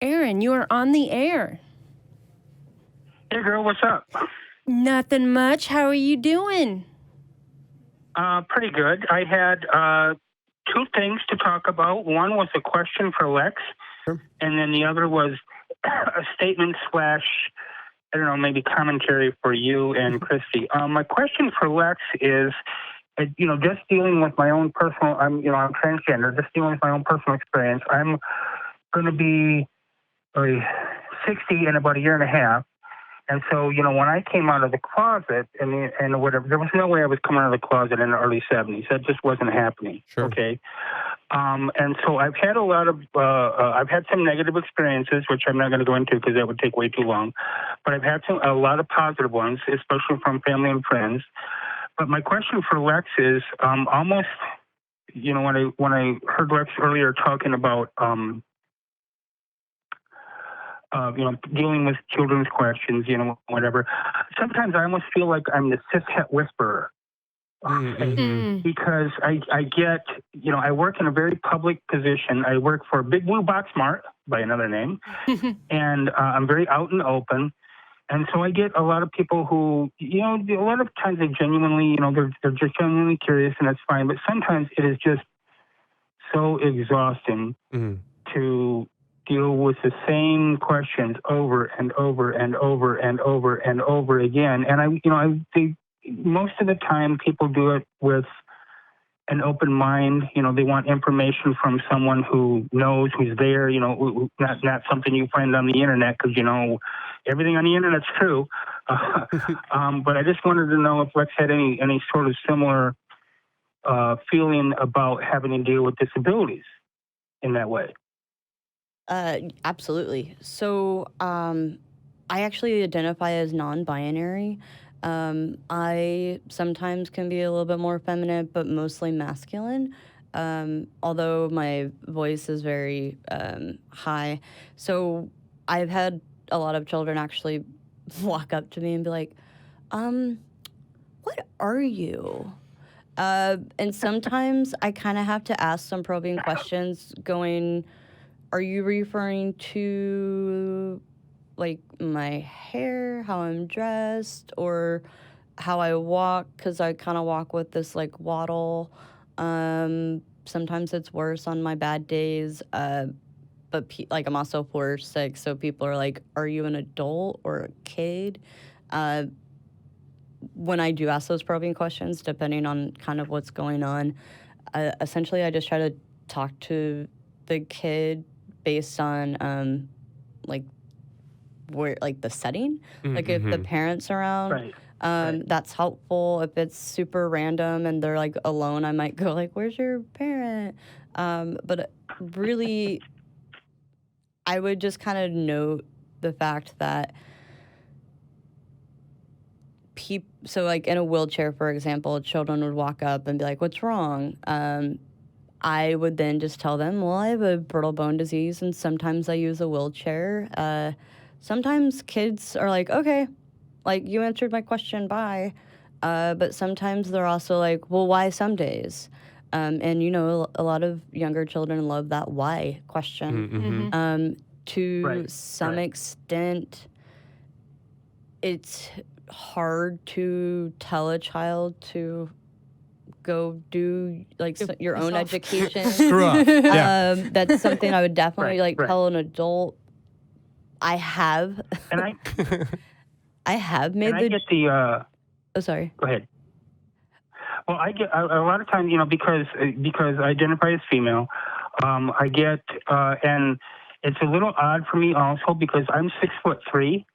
Erin, you are on the air. Hey, girl, what's up? Nothing much. How are you doing? Pretty good. I had two things to talk about. One was a question for Lex, Sure. and then the other was a statement slash, I don't know, maybe commentary for you and Christy. My question for Lex is, just dealing with my own personal, I'm transgender, just dealing with my own personal experience. I'm going to be 60 in about a year and a half. And so, when I came out of the closet and whatever, there was no way I was coming out of the closet in the early 70s. That just wasn't happening. Sure. Okay. And so I've had I've had some negative experiences, which I'm not going to go into because that would take way too long. But I've had a lot of positive ones, especially from family and friends. But my question for Lex is almost, when I heard Lex earlier talking about, dealing with children's questions, whatever. Sometimes I almost feel like I'm the cishet whisperer. Because I get, I work in a very public position. I work for Big Blue Box Mart by another name, and I'm very out and open. And so I get a lot of people who, a lot of times they genuinely, they're just genuinely curious, and that's fine. But sometimes it is just so exhausting to deal with the same questions over and over and over and over and over again. And most of the time people do it with an open mind. They want information from someone who knows, who's there, not something you find on the internet, because, everything on the internet's true. But I just wanted to know if Lex had any sort of similar feeling about having to deal with disabilities in that way. Absolutely. So, I actually identify as non-binary. I sometimes can be a little bit more feminine, but mostly masculine. Although my voice is very high. So I've had a lot of children actually walk up to me and be like, what are you? And sometimes I kind of have to ask some probing questions going, are you referring to like my hair, how I'm dressed, or how I walk? Because I kind of walk with this like waddle. Sometimes it's worse on my bad days. But I'm also 4'6", so people are like, are you an adult or a kid? When I do ask those probing questions, depending on kind of what's going on, essentially I just try to talk to the kid based on where the setting, like if the parents are around, right. That's helpful. If it's super random and they're like alone, I might go like, where's your parent? But really I would just kind of note the fact that so like in a wheelchair, for example, children would walk up and be like, what's wrong? I would then just tell them, well, I have a brittle bone disease, and sometimes I use a wheelchair. Sometimes kids are like, okay, like, you answered my question, bye. But sometimes they're also like, well, why some days? And, a lot of younger children love that why question. To some extent, it's hard to tell a child to go do your own education. Screw up. Yeah. That's something I would definitely tell an adult. I have. And I have made I get the. Oh, sorry. Go ahead. Well, I get a lot of times, because I identify as female, I get and it's a little odd for me also because I'm 6'3".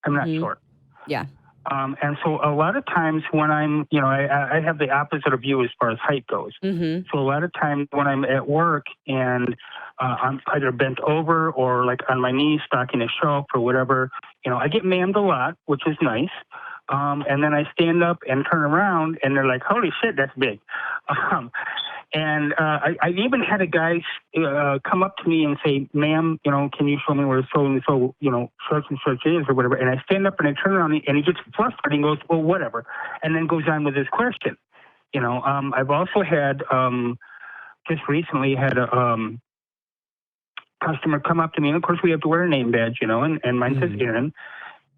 I'm not short. Yeah. And so a lot of times when I'm, I have the opposite of you as far as height goes. So a lot of times when I'm at work and I'm either bent over or like on my knees stocking a shelf or whatever, I get ma'amed a lot, which is nice. And then I stand up and turn around and they're like, holy shit, that's big. And I even had a guy come up to me and say, ma'am, can you show me where so-and-so, such and such is or whatever. And I stand up and I turn around and he gets flustered and goes, well, whatever. And then goes on with his question. I've also had, just recently had customer come up to me, and of course we have to wear a name badge, and mine says Erin.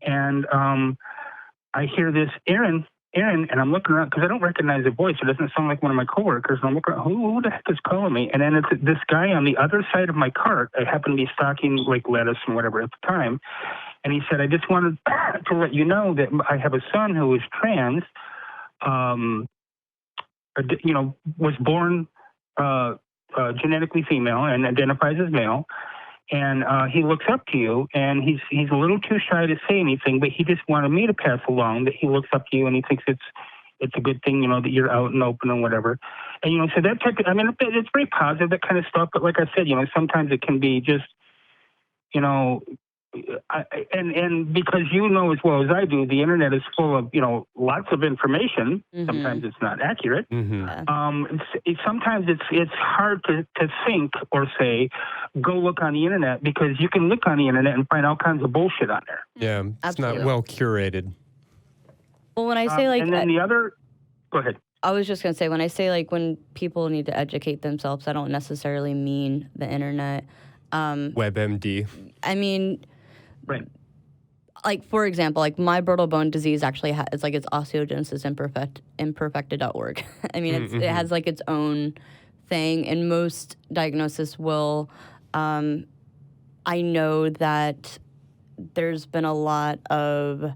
And I hear this Erin, and I'm looking around because I don't recognize the voice. It doesn't sound like one of my coworkers. And I'm looking around, who the heck is calling me? And then it's this guy on the other side of my cart. I happen to be stocking like lettuce and whatever at the time. And he said, I just wanted to let you know that I have a son who is trans, was born genetically female and identifies as male. And he looks up to you, and he's a little too shy to say anything, but he just wanted me to pass along that he looks up to you and he thinks it's a good thing, that you're out and open and whatever. And, so that type of, it's very positive, that kind of stuff. But like I said, sometimes it can be just, and because as well as I do, the internet is full of, lots of information. Sometimes it's not accurate. Sometimes it's hard to think or say, go look on the internet, because you can look on the internet and find all kinds of bullshit on there. Yeah, it's Absolutely. not well curated. Well, when I say and then go ahead. I was just going to say, when I say when people need to educate themselves, I don't necessarily mean the internet. WebMD. I mean, right. For example, my brittle bone disease actually it's it's osteogenesis imperfecta.org. I mean, it has its own thing, and most diagnoses will. I know that there's been a lot of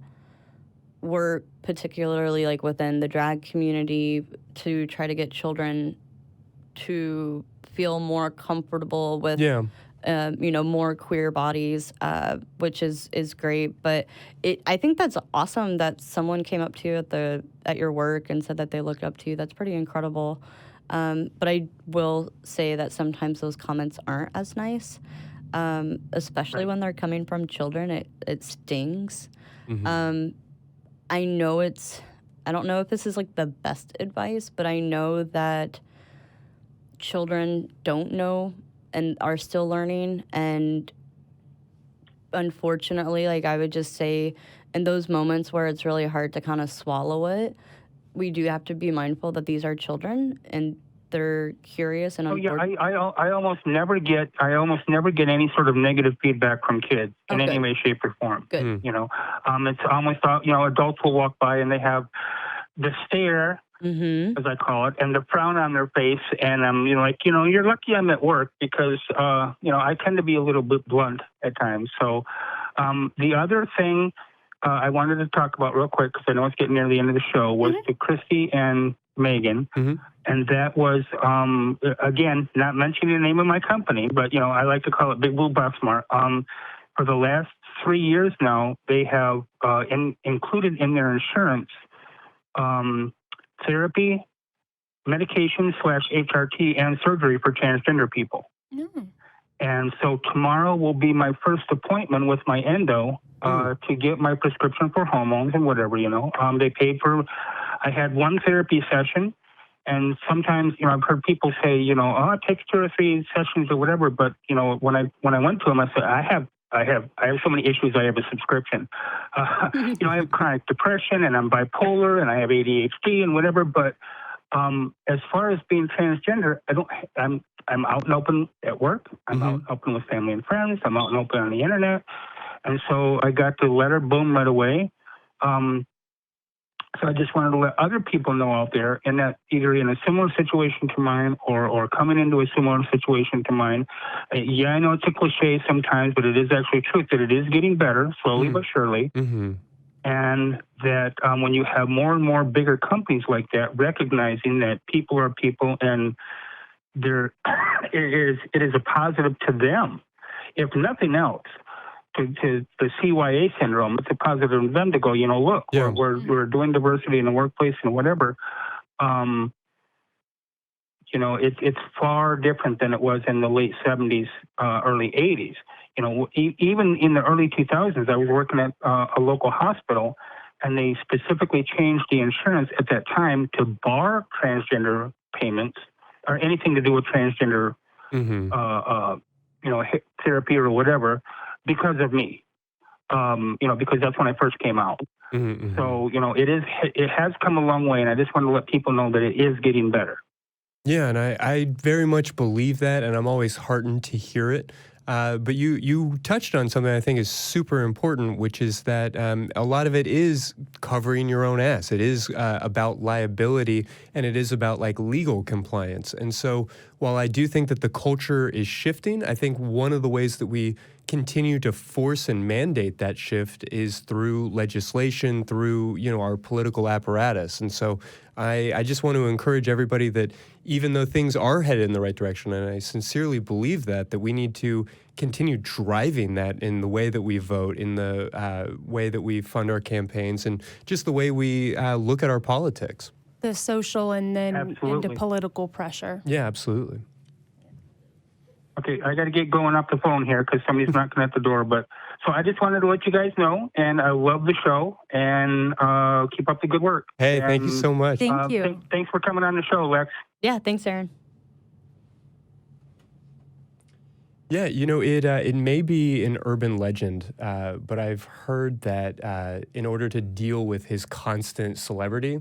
work, particularly within the drag community, to try to get children to feel more comfortable with more queer bodies, which is great. But I think that's awesome that someone came up to you at your work and said that they looked up to you. That's pretty incredible. But I will say that sometimes those comments aren't as nice, especially when they're coming from children. It stings. I know I don't know if this is the best advice, but I know that children don't know and are still learning. And unfortunately, I would just say, in those moments where it's really hard to kind of swallow it, we do have to be mindful that these are children and they're curious. And I almost never get any sort of negative feedback from kids in any way, shape, or form. Good. It's almost adults will walk by and they have the stare, as I call it, and the frown on their face, and I'm you're lucky I'm at work, because I tend to be a little bit blunt at times. So the other thing I wanted to talk about real quick, because I know it's getting near the end of the show, was to Christy and Megan, and that was again, not mentioning the name of my company, but I like to call it Big Blue Box Mart. For the last 3 years now, they have included in their insurance therapy, medication / HRT, and surgery for transgender people. And so tomorrow will be my first appointment with my endo to get my prescription for hormones and whatever, They paid for, I had one therapy session, and sometimes, I've heard people say, it takes 2 or 3 sessions or whatever, but, when I went to them, I said, I have so many issues. I have a subscription. I have chronic depression, and I'm bipolar, and I have ADHD and whatever. But as far as being transgender, I'm out and open at work. I'm out and open with family and friends. I'm out and open on the internet. And so I got the letter, boom, right away. So I just wanted to let other people know out there, and that either in a similar situation to mine or coming into a similar situation to mine. Yeah, I know it's a cliche sometimes, but it is actually truth that it is getting better, slowly but surely. And that when you have more and more bigger companies like that, recognizing that people are people, and it is a positive to them, if nothing else. To the CYA syndrome, it's a positive to them to go, look, we're doing diversity in the workplace and whatever. It's far different than it was in the late 70s, early 80s. Even in the early 2000s, I was working at a local hospital, and they specifically changed the insurance at that time to bar transgender payments or anything to do with transgender, therapy or whatever, because of me, because that's when I first came out. So, it has come a long way, and I just want to let people know that it is getting better. Yeah, and I very much believe that, and I'm always heartened to hear it. But you touched on something I think is super important, which is that a lot of it is covering your own ass. It is about liability, and it is about like legal compliance. And so while I do think that the culture is shifting, I think one of the ways that we continue to force and mandate that shift is through legislation, through, our political apparatus. And so I just want to encourage everybody that even though things are headed in the right direction, and I sincerely believe that we need to continue driving that in the way that we vote, in the way that we fund our campaigns, and just the way we look at our politics. The social and then Absolutely. into political pressure. Yeah, absolutely. Okay, I got to get going off the phone here because somebody's knocking at the door. But so I just wanted to let you guys know, and I love the show, and keep up the good work. Hey, thank you so much. Thank you. Thanks for coming on the show, Lex. Yeah, thanks, Erin. Yeah, it may be an urban legend, but I've heard that in order to deal with his constant celebrity,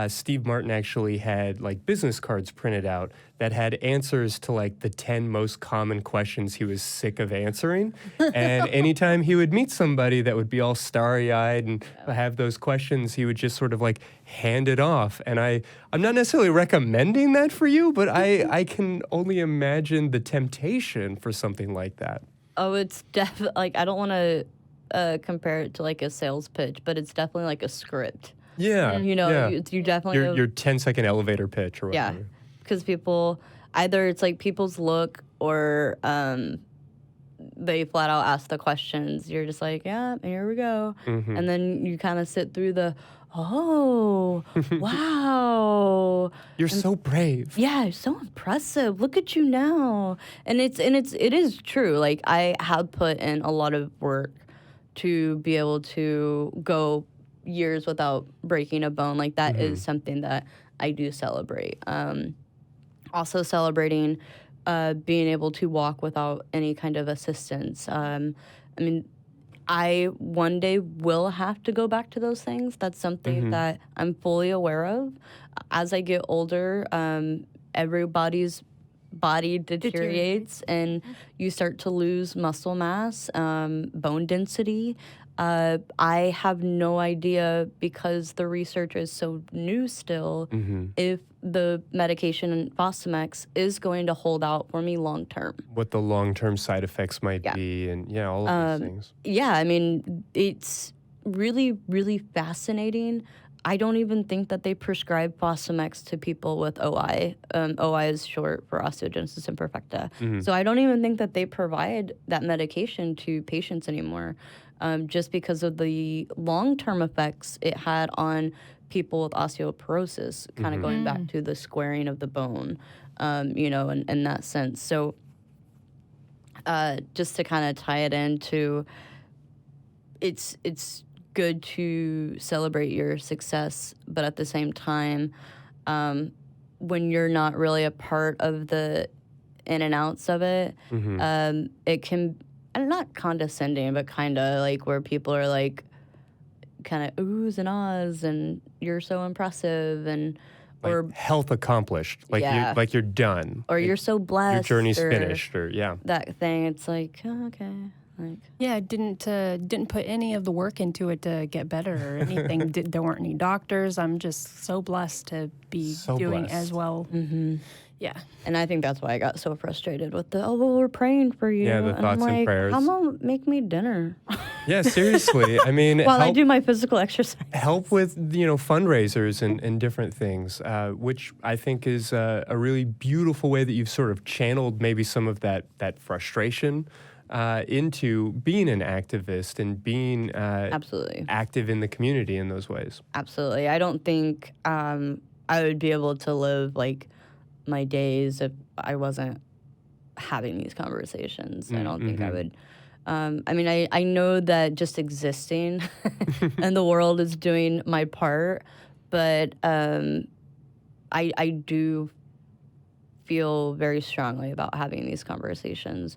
Steve Martin actually had like business cards printed out that had answers to like the 10 most common questions he was sick of answering. And anytime he would meet somebody that would be all starry-eyed and have those questions, he would just sort of like hand it off. And I'm not necessarily recommending that for you, but I can only imagine the temptation for something like that. Oh, it's definitely, like, I don't want to compare it to like a sales pitch, but it's definitely like a script. Yeah. You know, yeah. you definitely... Your 10-second elevator pitch or whatever. Yeah, because people, either it's like people's look or they flat out ask the questions. You're just like, yeah, here we go. Mm-hmm. And then you kind of sit through the, oh, wow. You're so brave. Yeah, so impressive. Look at you now. And it is true. Like, I have put in a lot of work to be able to go years without breaking a bone. Like, that is something that I do celebrate. Also celebrating being able to walk without any kind of assistance. I mean, I one day will have to go back to those things. That's something that I'm fully aware of. As I get older, everybody's body deteriorates and you start to lose muscle mass, bone density. I have no idea, because the research is so new still, if the medication Fosamax is going to hold out for me long term. What the long-term side effects might be, and all of these things. Yeah, I mean, it's really, really fascinating. I don't even think that they prescribe Fosamax to people with OI. OI is short for osteogenesis imperfecta. So I don't even think that they provide that medication to patients anymore, just because of the long-term effects it had on people with osteoporosis, kind of going back to the squaring of the bone, in that sense. So just to kind of tie it into, it's good to celebrate your success, but at the same time, when you're not really a part of the in and outs of it, it can, and not condescending, but kind of like where people are like kind of oohs and ahs and you're so impressive, and or like health accomplished, like you're done, or you're so blessed, your journey's finished, or that thing. It's like, oh, okay. Like, yeah, didn't put any of the work into it to get better or anything. There weren't any doctors. I'm just so blessed to be doing as well. Yeah. And I think that's why I got so frustrated with we're praying for you. Yeah, the and thoughts I'm like, and prayers. Come on, make me dinner. Yeah, seriously. I mean, while I do my physical exercise. Help with, fundraisers and different things, which I think is a really beautiful way that you've sort of channeled maybe some of that frustration into being an activist and being Absolutely active in the community in those ways. Absolutely. I don't think I would be able to live like my days if I wasn't having these conversations. I don't think I would. I mean, I know that just existing and the world is doing my part, but I do feel very strongly about having these conversations